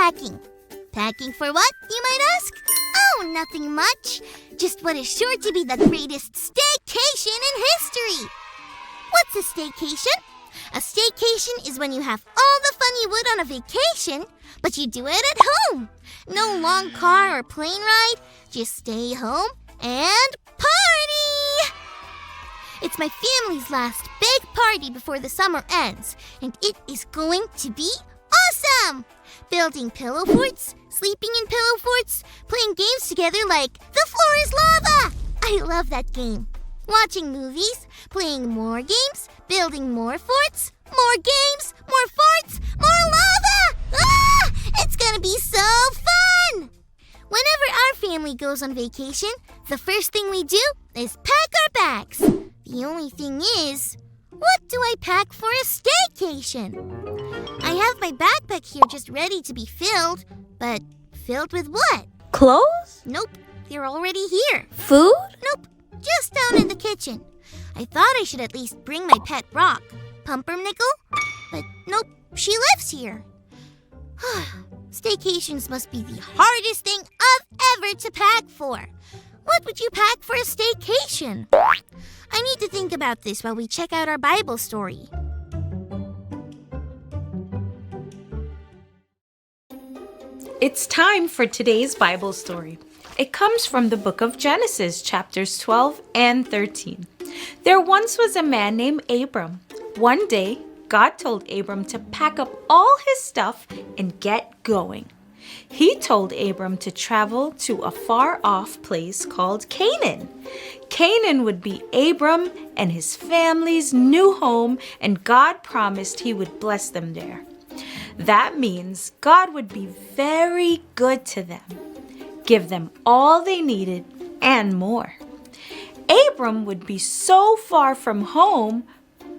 packing. Packing for what, you might ask? Oh, nothing much. Just what is sure to be the greatest staycation in history. What's a staycation? A staycation is when you have all the fun you would on a vacation, but you do it at home. No long car or plane ride. Just stay home and party! It's my family's last big party before the summer ends, and it is going to be awesome! Building pillow forts, sleeping in pillow forts, playing games together like The Floor is Lava! I love that game. Watching movies, playing more games, building more forts, more games, more forts, more lava! Ah! It's gonna be so fun! Whenever our family goes on vacation, the first thing we do is pack our bags. The only thing is, what do I pack for a staycation? I have my backpack here just ready to be filled, but filled with what? Clothes? Nope, they're already here. Food? Nope, just down in the kitchen. I thought I should at least bring my pet rock, Pumpernickel, but nope, she lives here. Staycations must be the hardest thing I've ever to pack for. What would you pack for a staycation? I need to think about this while we check out our Bible story. It's time for today's Bible story. It comes from the book of Genesis, chapters 12 and 13. There once was a man named Abram. One day, God told Abram to pack up all his stuff and get going. He told Abram to travel to a far-off place called Canaan. Canaan would be Abram and his family's new home, and God promised he would bless them there. That means God would be very good to them, give them all they needed and more. Abram would be so far from home,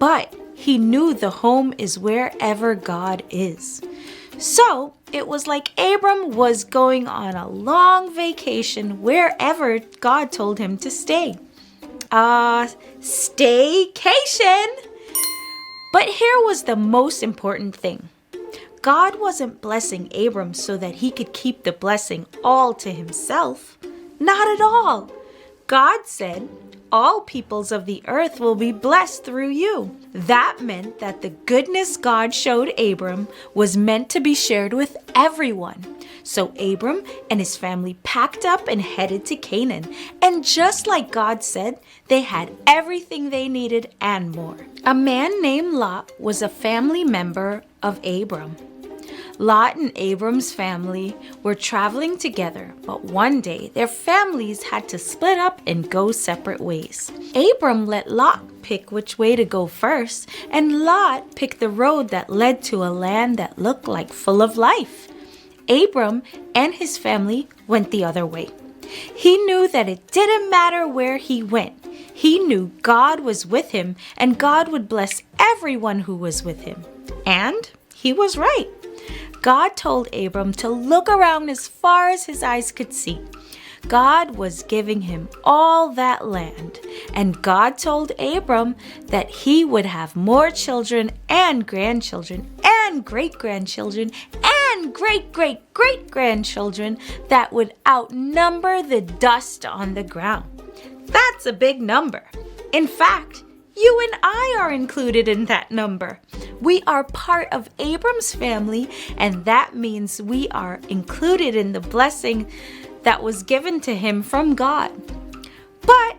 but he knew the home is wherever God is. So it was like Abram was going on a long vacation wherever God told him to stay. Staycation! But here was the most important thing. God wasn't blessing Abram so that he could keep the blessing all to himself. Not at all. God said, all peoples of the earth will be blessed through you. That meant that the goodness God showed Abram was meant to be shared with everyone. So Abram and his family packed up and headed to Canaan. And just like God said, they had everything they needed and more. A man named Lot was a family member of Abram. Lot and Abram's family were traveling together, but one day their families had to split up and go separate ways. Abram let Lot pick which way to go first, and Lot picked the road that led to a land that looked like full of life. Abram and his family went the other way. He knew that it didn't matter where he went. He knew God was with him, and God would bless everyone who was with him. And he was right. God told Abram to look around as far as his eyes could see. God was giving him all that land, and God told Abram that he would have more children and grandchildren and great-grandchildren and great-great-great-grandchildren that would outnumber the dust on the ground. That's a big number. In fact, you and I are included in that number. We are part of Abram's family, and that means we are included in the blessing that was given to him from God. But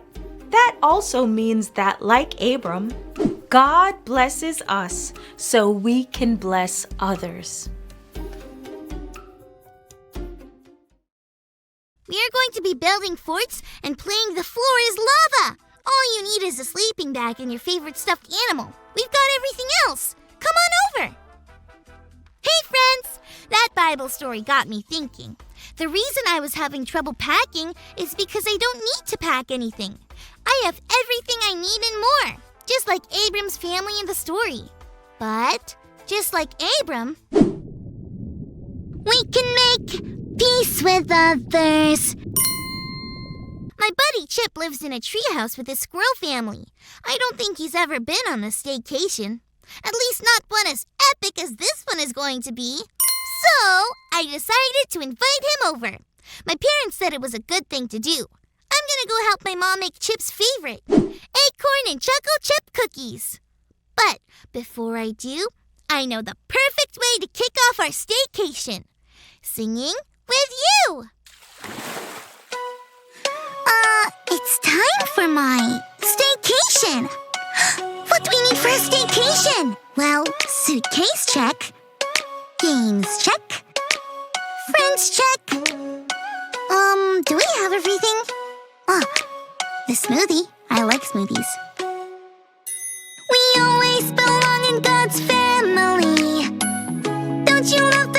that also means that, like Abram, God blesses us so we can bless others. We are going to be building forts and playing The Floor is Lava. All you need is a sleeping bag and your favorite stuffed animal. We've got everything else. Come on over. Hey friends! That Bible story got me thinking. The reason I was having trouble packing is because I don't need to pack anything. I have everything I need and more, just like Abram's family in the story. But, just like Abram, we can make peace with others. My buddy Chip lives in a treehouse with his squirrel family. I don't think he's ever been on a staycation. At least not one as epic as this one is going to be. So, I decided to invite him over. My parents said it was a good thing to do. I'm gonna go help my mom make Chip's favorite, acorn and choco chip cookies. But before I do, I know the perfect way to kick off our staycation. Singing with you! It's time for my staycation! What do we need for a staycation? Well, suitcase check. Games check. Friends check. Do we have everything? Oh, the smoothie. I like smoothies. We always belong in God's family. Don't you love